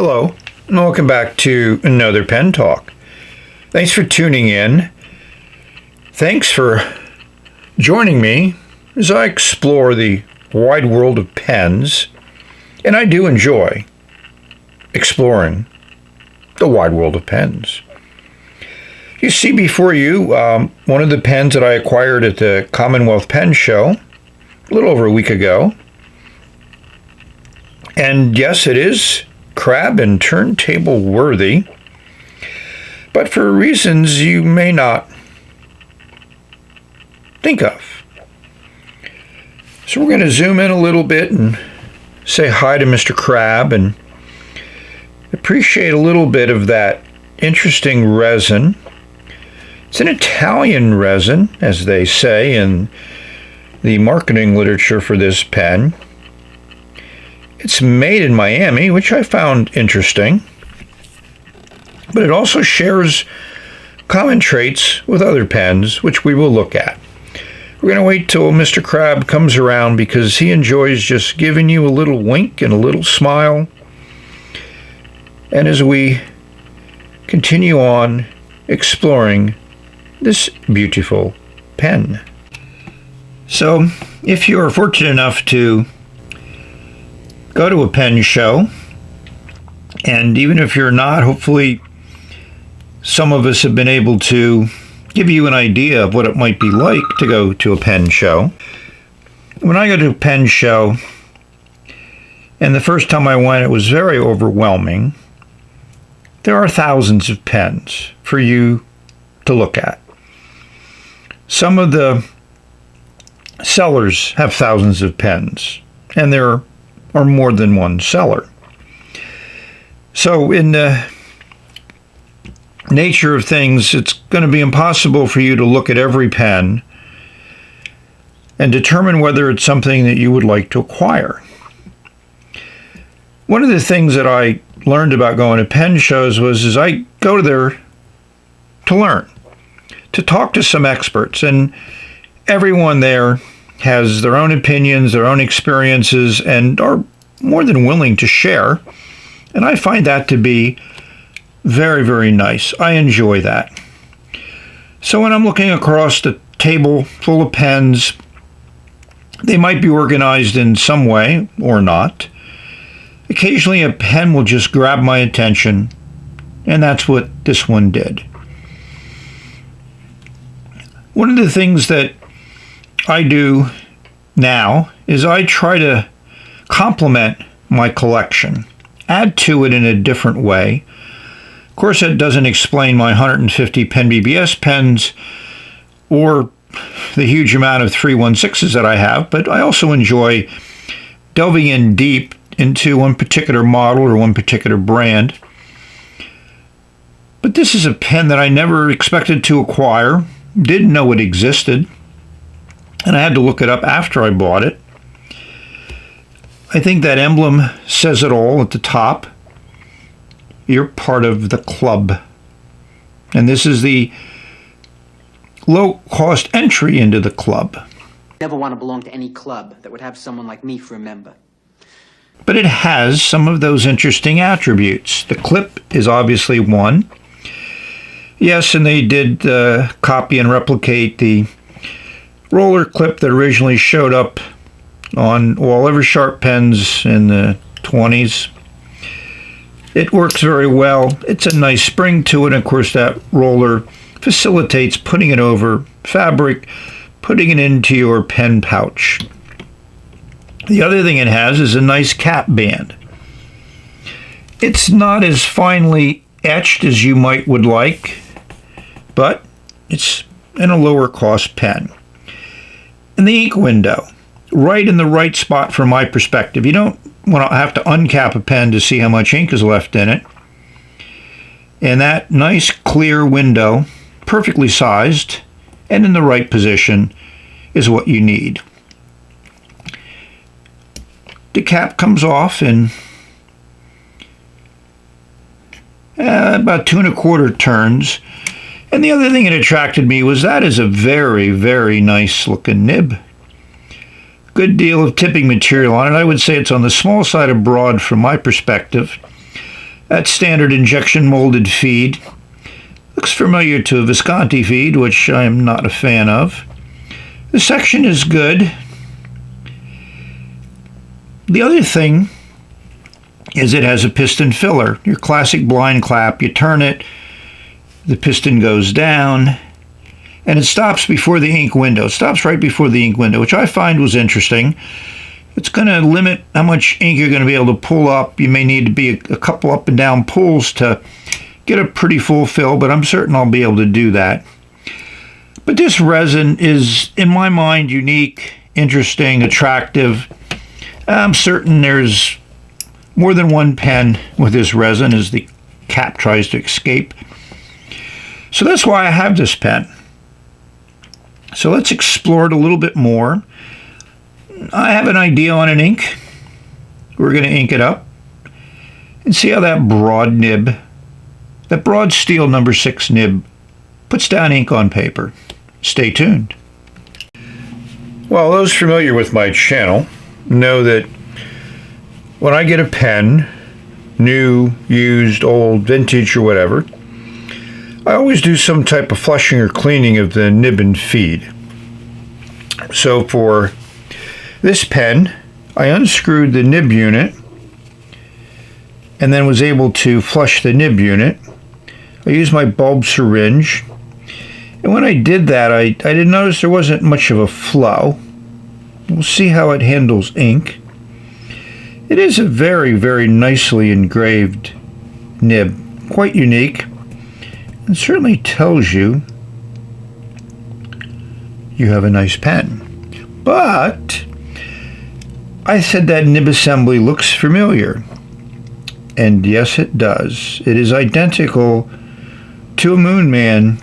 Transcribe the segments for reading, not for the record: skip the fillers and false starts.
Hello, and welcome back to another Pen Talk. Thanks for tuning in. Thanks for joining me as I explore the wide world of pens, and I do enjoy exploring the wide world of pens. You see before you one of the pens that I acquired at the Commonwealth Pen Show a little over a week ago. And yes, it is crab and turntable worthy, but for reasons you may not think of. So we're going to zoom in a little bit and say hi to Mr. Crab and appreciate a little bit of that interesting resin. It's an Italian resin, as they say in the marketing literature for this pen. It's made in Miami, which I found interesting, but it also shares common traits with other pens, which we will look at. We're going to wait till Mr. Crab comes around because he enjoys just giving you a little wink and a little smile. And as we continue on exploring this beautiful pen. So, if you are fortunate enough to go to a pen show, and even if you're not, hopefully some of us have been able to give you an idea of what it might be like to go to a pen show. When I go to a pen show, and the first time I went, it was very overwhelming. There are thousands of pens for you to look at. Some of the sellers have thousands of pens, and there are more than one seller. So in the nature of things, it's going to be impossible for you to look at every pen and determine whether it's something that you would like to acquire. One of the things that I learned about going to pen shows was I go there to learn, to talk to some experts, and everyone there has their own opinions, their own experiences, and are more than willing to share. And I find that to be very, very nice. I enjoy that. So when I'm looking across the table full of pens, they might be organized in some way or not. Occasionally a pen will just grab my attention, and that's what this one did. One of the things that I do now is I try to complement my collection, add to it in a different way. Of course, that doesn't explain my 150 Pen BBS pens or the huge amount of 316s that I have, but I also enjoy delving in deep into one particular model or one particular brand. But this is a pen that I never expected to acquire, didn't know it existed, and I had to look it up after I bought it. I think that emblem says it all at the top. You're part of the club. And this is the low-cost entry into the club. Never want to belong to any club that would have someone like me for a member. But it has some of those interesting attributes. The clip is obviously one. Yes, and they did copy and replicate the roller clip that originally showed up on all Eversharp pens in the 20s. It works very well. It's a nice spring to it. And of course, that roller facilitates putting it over fabric, putting it into your pen pouch. The other thing it has is a nice cap band. It's not as finely etched as you would like, but it's in a lower cost pen. And the ink window, right in the right spot from my perspective. You don't want to have to uncap a pen to see how much ink is left in it. And that nice clear window, perfectly sized and in the right position, is what you need. The cap comes off in about 2 1/4 turns. And the other thing that attracted me was that is a very, very nice looking nib. Good deal of tipping material on it. I would say it's on the small side of broad from my perspective. That standard injection molded feed looks familiar to a Visconti feed, which I'm not a fan of. The section is good. The other thing is it has a piston filler. Your classic blind clap, you turn it, the piston goes down, and it stops before the ink window. It stops right before the ink window, which I find was interesting. It's going to limit how much ink you're going to be able to pull up. You may need to be a couple up and down pulls to get a pretty full fill, but I'm certain I'll be able to do that. But this resin is, in my mind, unique, interesting, attractive. I'm certain there's more than one pen with this resin as the cap tries to escape. So that's why I have this pen. So let's explore it a little bit more. I have an idea on an ink. We're going to ink it up and see how that broad nib, that broad steel number 6 nib, puts down ink on paper. Stay tuned. Well, those familiar with my channel know that when I get a pen, new, used, old, vintage, or whatever, I always do some type of flushing or cleaning of the nib and feed. So for this pen, I unscrewed the nib unit and then was able to flush the nib unit. I used my bulb syringe, and when I did that, I did notice there wasn't much of a flow. We'll see how it handles ink. It is a very, very nicely engraved nib, quite unique, and certainly tells you you have a nice pen. But I said that nib assembly looks familiar, and yes, it does. It is identical to a Moonman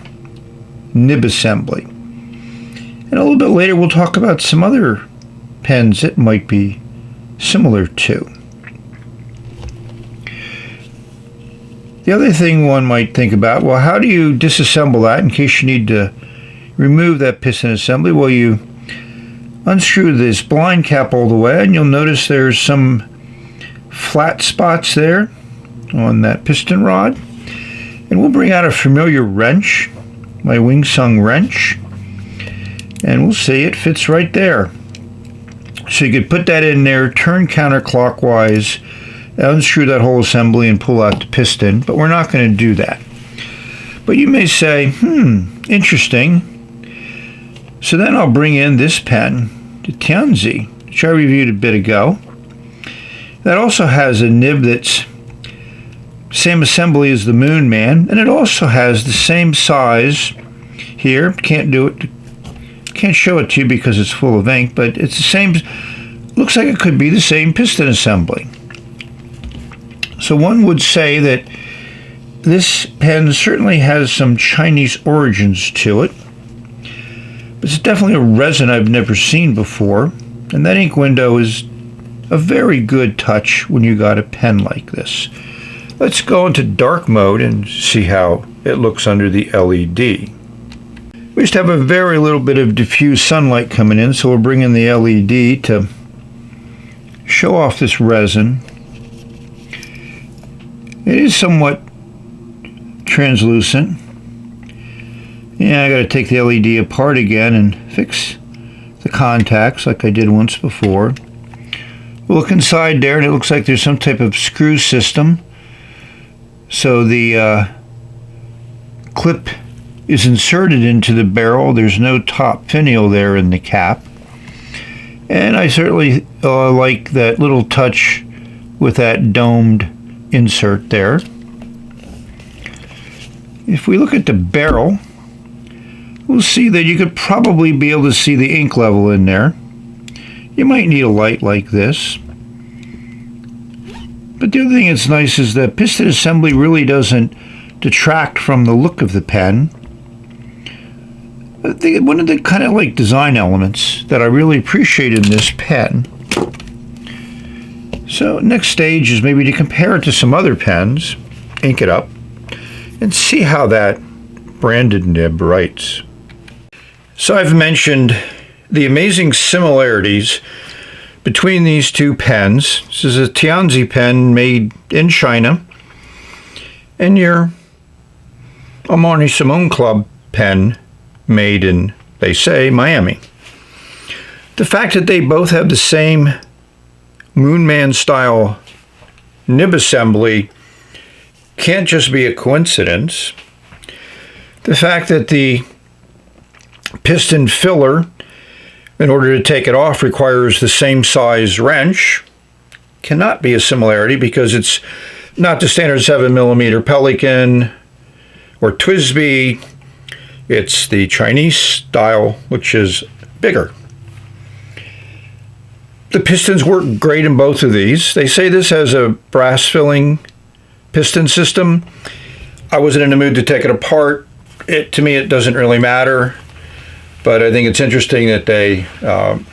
nib assembly. And a little bit later we'll talk about some other pens it might be similar to. The other thing one might think about, well, how do you disassemble that in case you need to remove that piston assembly? Well, you unscrew this blind cap all the way, and you'll notice there's some flat spots there on that piston rod. And we'll bring out a familiar wrench, my Wing Sung wrench, and we'll see it fits right there. So you could put that in there, turn counterclockwise, unscrew that whole assembly and pull out the piston, but we're not going to do that. But you may say, interesting. So then I'll bring in this pen, the Tianzi, which I reviewed a bit ago. That also has a nib that's same assembly as the Moonman, and it also has the same size here. Can't show it to you because it's full of ink, but it's the same. Looks like it could be the same piston assembly. So one would say that this pen certainly has some Chinese origins to it. But it's definitely a resin I've never seen before, and that ink window is a very good touch when you got a pen like this. Let's go into dark mode and see how it looks under the LED. We just have a very little bit of diffused sunlight coming in, so we'll bring in the LED to show off this resin. It is somewhat translucent. Yeah, I got to take the LED apart again and fix the contacts like I did once before. We'll look inside there, and it looks like there's some type of screw system. So the clip is inserted into the barrel. There's no top finial there in the cap. And I certainly like that little touch with that domed insert there. If we look at the barrel, we'll see that you could probably be able to see the ink level in there. You might need a light like this. But the other thing that's nice is the piston assembly really doesn't detract from the look of the pen. I think one of the kind of like design elements that I really appreciate in this pen. So next stage is maybe to compare it to some other pens, ink it up, and see how that branded nib writes. So I've mentioned the amazing similarities between these two pens. This is a Tianzi pen made in China. and your Armando Simoni Club pen made in, they say, Miami. The fact that they both have the same Moonman style nib assembly can't just be a coincidence. The fact that the piston filler, in order to take it off, requires the same size wrench cannot be a similarity, because it's not the standard 7mm Pelican or Twisby. It's the Chinese style, which is bigger. The pistons work great in both of these. They say this has a brass filling piston system. I wasn't in the mood to take it apart. To me, it doesn't really matter. But I think it's interesting that they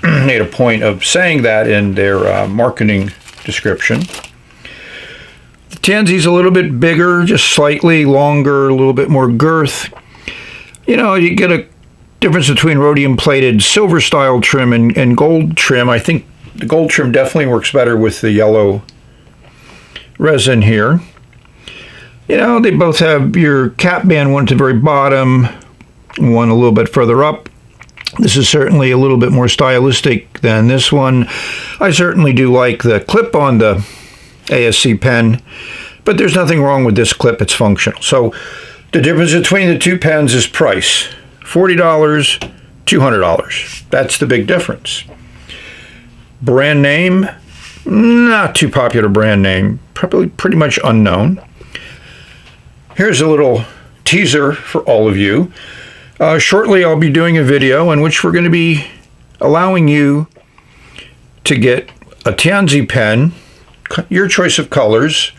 made a point of saying that in their marketing description. The Tianzi's a little bit bigger, just slightly longer, a little bit more girth. You know, you get a difference between rhodium-plated silver style trim and gold trim. I think the gold trim definitely works better with the yellow resin here. You know, they both have your cap band, one at the very bottom, one a little bit further up. This is certainly a little bit more stylistic than this one. I certainly do like the clip on the ASC pen, but there's nothing wrong with this clip. It's functional. So the difference between the two pens is price. $40, $200. That's the big difference. Brand name, not too popular brand name, probably pretty much unknown. Here's a little teaser for all of you. Shortly I'll be doing a video in which we're going to be allowing you to get a Tianzi pen, your choice of colors,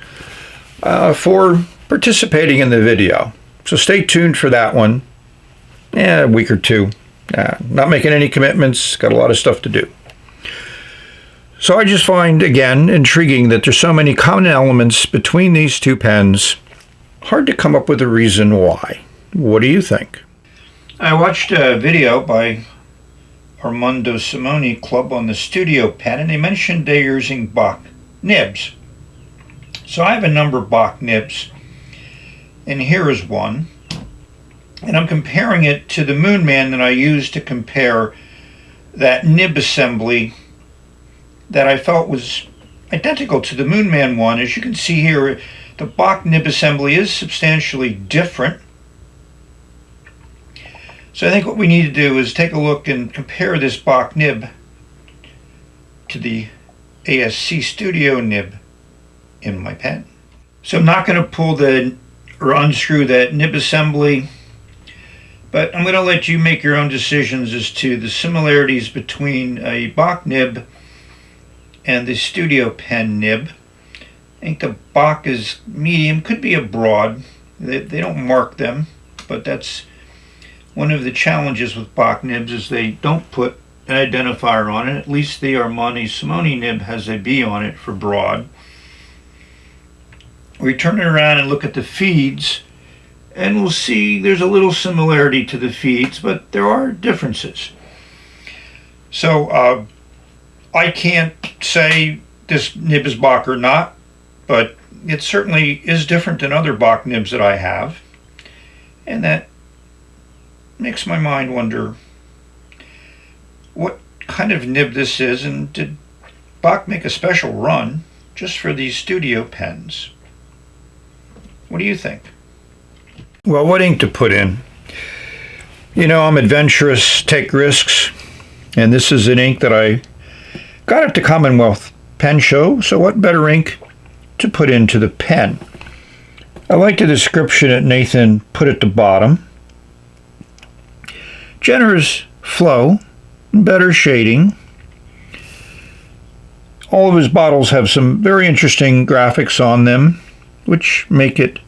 for participating in the video. So stay tuned for that one. A week or two. Not making any commitments, got a lot of stuff to do. So I just find, again, intriguing that there's so many common elements between these two pens. Hard to come up with a reason why. What do you think? I watched a video by Armando Simoni Club on the studio pen, and they mentioned they're using Bach nibs. So I have a number of Bach nibs, and here is one. And I'm comparing it to the Moonman that I used to compare that nib assembly that I felt was identical to the Moonman one. As you can see here, the Bach nib assembly is substantially different. So I think what we need to do is take a look and compare this Bach nib to the ASC Studio nib in my pen. So I'm not going to pull or unscrew that nib assembly, but I'm going to let you make your own decisions as to the similarities between a Bach nib and the Studio pen nib. I think the Bach is medium, could be a broad. They don't mark them, but that's one of the challenges with Bach nibs, is they don't put an identifier on it. At least the Armando Simoni nib has a B on it for broad. We turn it around and look at the feeds, and we'll see there's a little similarity to the feeds, but there are differences. So I can't say this nib is Bach or not, but it certainly is different than other Bach nibs that I have, and that makes my mind wonder what kind of nib this is, and did Bach make a special run just for these studio pens? What do you think? Well, what ink to put in? You know, I'm adventurous, take risks, and this is an ink that I got at the Commonwealth Pen Show, so what better ink to put into the pen? I like the description that Nathan put at the bottom. Generous flow, better shading. All of his bottles have some very interesting graphics on them, which make it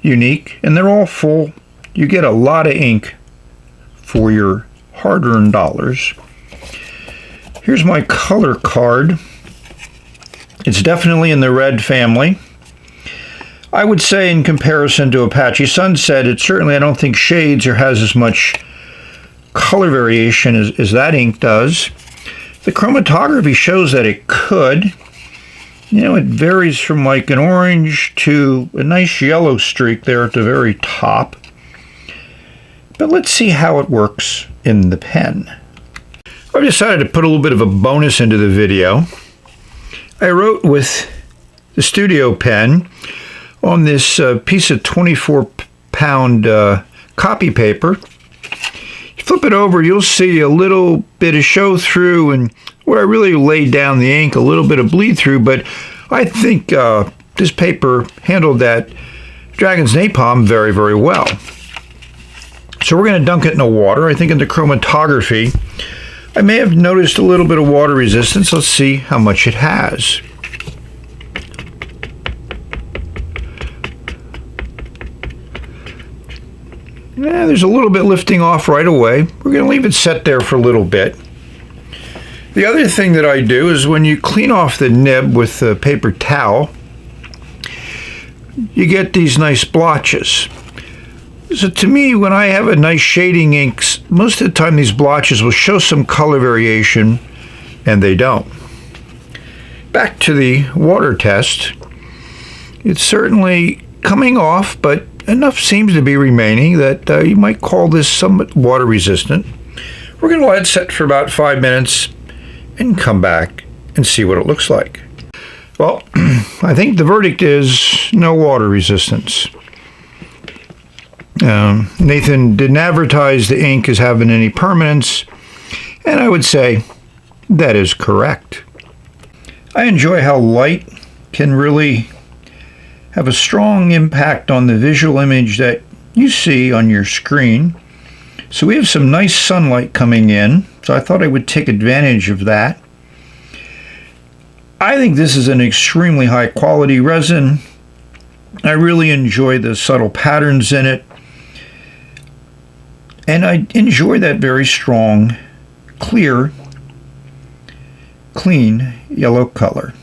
unique, and they're all full. You get a lot of ink for your hard-earned dollars. Here's my color card. It's definitely in the red family. I would say in comparison to Apache Sunset, it certainly, I don't think, shades or has as much color variation as that ink does. The chromatography shows that it could. It varies from like an orange to a nice yellow streak there at the very top. But let's see how it works in the pen. I've decided to put a little bit of a bonus into the video. I wrote with the studio pen on this piece of 24-pound copy paper. You flip it over, you'll see a little bit of show through, and where I really laid down the ink, a little bit of bleed through, but I think this paper handled that Dragon's Napalm very, very well. So we're going to dunk it in the water. I think in the chromatography, I may have noticed a little bit of water resistance. Let's see how much it has. Yeah, there's a little bit lifting off right away. We're going to leave it set there for a little bit. The other thing that I do is when you clean off the nib with a paper towel, you get these nice blotches. So to me, when I have a nice shading inks, most of the time these blotches will show some color variation, and they don't. Back to the water test. It's certainly coming off, but enough seems to be remaining that you might call this somewhat water resistant. We're going to let it set for about 5 minutes and come back and see what it looks like. Well, I think the verdict is no water resistance. Nathan didn't advertise the ink as having any permanence, and I would say that is correct. I enjoy how light can really have a strong impact on the visual image that you see on your screen. So we have some nice sunlight coming in, so I thought I would take advantage of that. I think this is an extremely high quality resin. I really enjoy the subtle patterns in it. And I enjoy that very strong, clear, clean yellow color.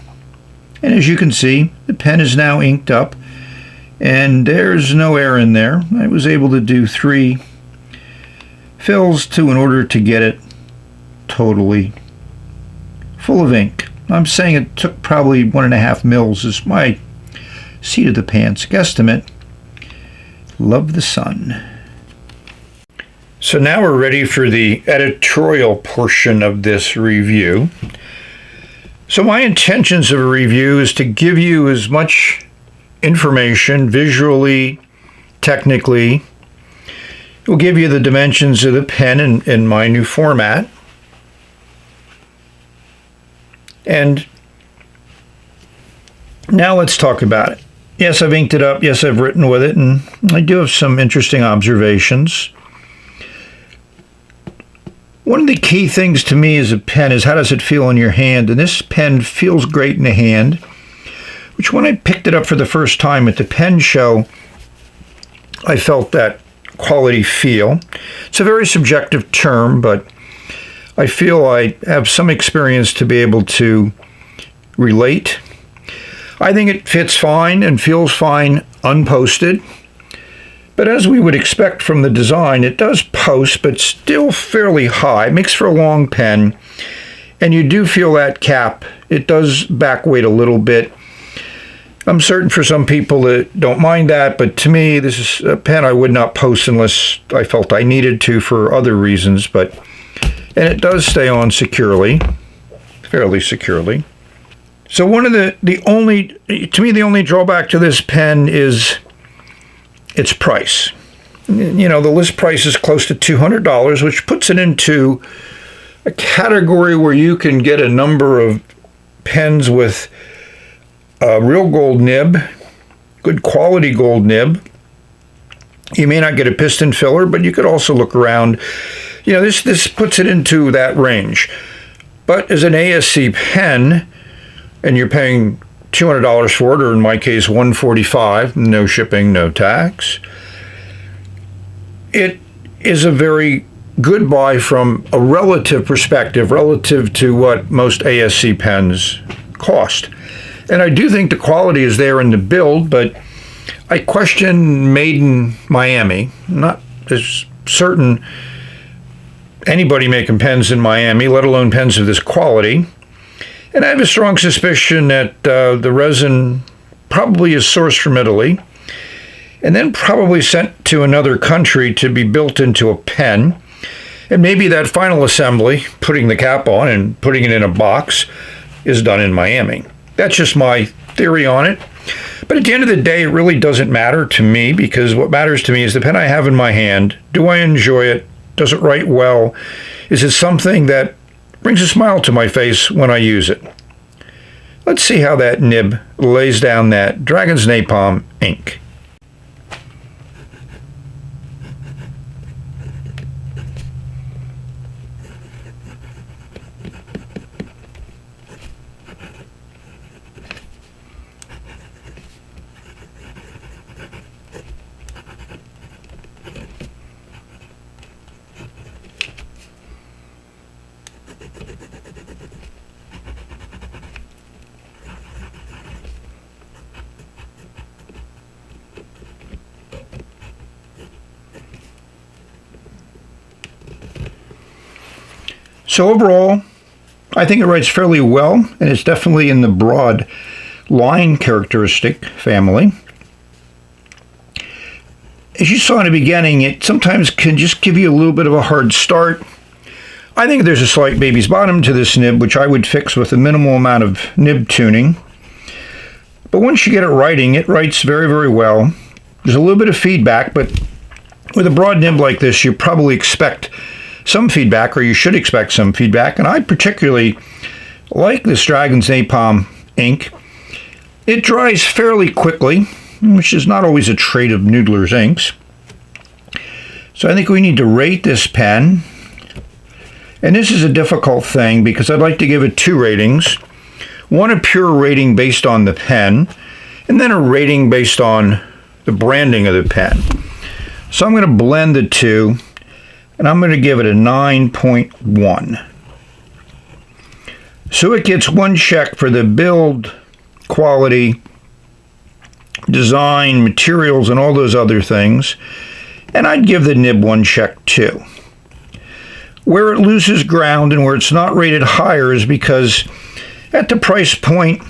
And as you can see, the pen is now inked up, and there's no air in there. I was able to do 3 fills in order to get it totally full of ink. I'm saying it took probably 1.5 mils is my seat of the pants guesstimate. Love the sun. So now we're ready for the editorial portion of this review. So my intentions of a review is to give you as much information visually, technically. It will give you the dimensions of the pen in my new format. And now let's talk about it. Yes, I've inked it up. Yes, I've written with it, and I do have some interesting observations. One of the key things to me as a pen is how does it feel in your hand? And this pen feels great in the hand, which when I picked it up for the first time at the pen show, I felt that quality feel. It's a very subjective term, but I feel I have some experience to be able to relate. I think it fits fine and feels fine unposted. But as we would expect from the design, it does post, but still fairly high. It makes for a long pen, and you do feel that cap. It does back weight a little bit. I'm certain for some people that don't mind that, but to me, this is a pen I would not post unless I felt I needed to for other reasons. And it does stay on securely, fairly securely. So one of the only drawback to this pen is its price. The list price is close to $200, which puts it into a category where you can get a number of pens with a real gold nib, good quality gold nib. You may not get a piston filler, but you could also look around. This puts it into that range. But as an ASC pen, and you're paying $200 for it, or in my case, $145, no shipping, no tax. It is a very good buy from a relative perspective, relative to what most ASC pens cost. And I do think the quality is there in the build, but I question made in Miami. I'm not as certain anybody making pens in Miami, let alone pens of this quality. And I have a strong suspicion that the resin probably is sourced from Italy and then probably sent to another country to be built into a pen. And maybe that final assembly, putting the cap on and putting it in a box, is done in Miami. That's just my theory on it. But at the end of the day, it really doesn't matter to me, because what matters to me is the pen I have in my hand. Do I enjoy it? Does it write well? Is it something that brings a smile to my face when I use it? Let's see how that nib lays down that Dragon's Napalm ink. So overall, I think it writes fairly well, and it's definitely in the broad line characteristic family. As you saw in the beginning, it sometimes can just give you a little bit of a hard start. I think there's a slight baby's bottom to this nib, which I would fix with a minimal amount of nib tuning. But once you get it writing, it writes very, very well. There's a little bit of feedback, but with a broad nib like this, you probably expect some feedback, or you should expect some feedback. And I particularly like this Dragon's Napalm ink. It dries fairly quickly, which is not always a trait of Noodler's inks. So I think we need to rate this pen. And this is a difficult thing, because I'd like to give it 2 ratings. One, a pure rating based on the pen, and then a rating based on the branding of the pen. So I'm going to blend the two, and I'm going to give it a 9.1. So it gets 1 check for the build, quality, design, materials, and all those other things. And I'd give the nib 1 check too. Where it loses ground and where it's not rated higher is because at the price point,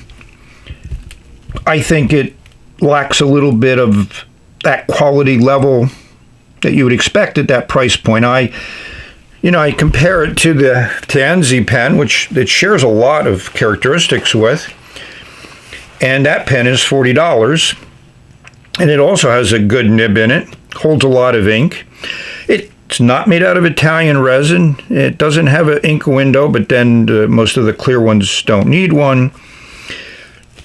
I think it lacks a little bit of that quality level that you would expect at that price point. I compare it to the Tianzi pen, which it shares a lot of characteristics with, and that pen is $40, and it also has a good nib in it, holds a lot of ink. It's not made out of Italian resin. It doesn't have an ink window, but then most of the clear ones don't need one.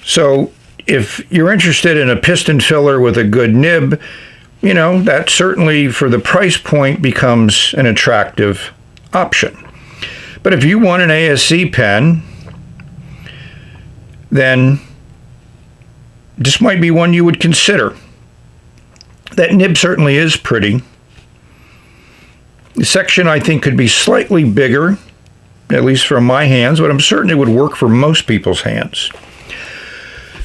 So if you're interested in a piston filler with a good nib, that certainly for the price point becomes an attractive option. But if you want an ASC pen, then this might be one you would consider. That nib certainly is pretty. The section, I think, could be slightly bigger, at least from my hands, but I'm certain it would work for most people's hands.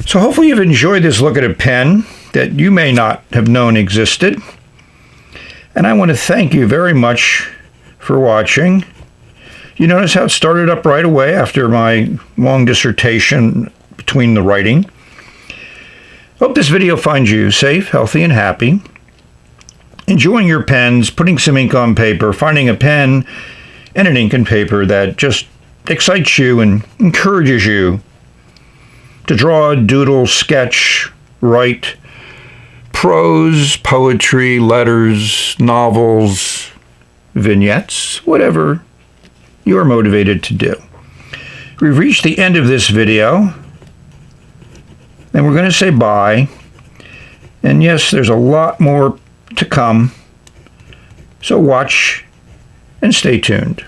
So hopefully you've enjoyed this look at a pen that you may not have known existed. And I want to thank you very much for watching. You notice how it started up right away after my long dissertation between the writing. Hope this video finds you safe, healthy, and happy. Enjoying your pens, putting some ink on paper, finding a pen and an ink and paper that just excites you and encourages you to draw, doodle, sketch, write prose, poetry, letters, novels, vignettes, whatever you're motivated to do. We've reached the end of this video, and we're going to say bye. And yes, there's a lot more to come, so watch and stay tuned.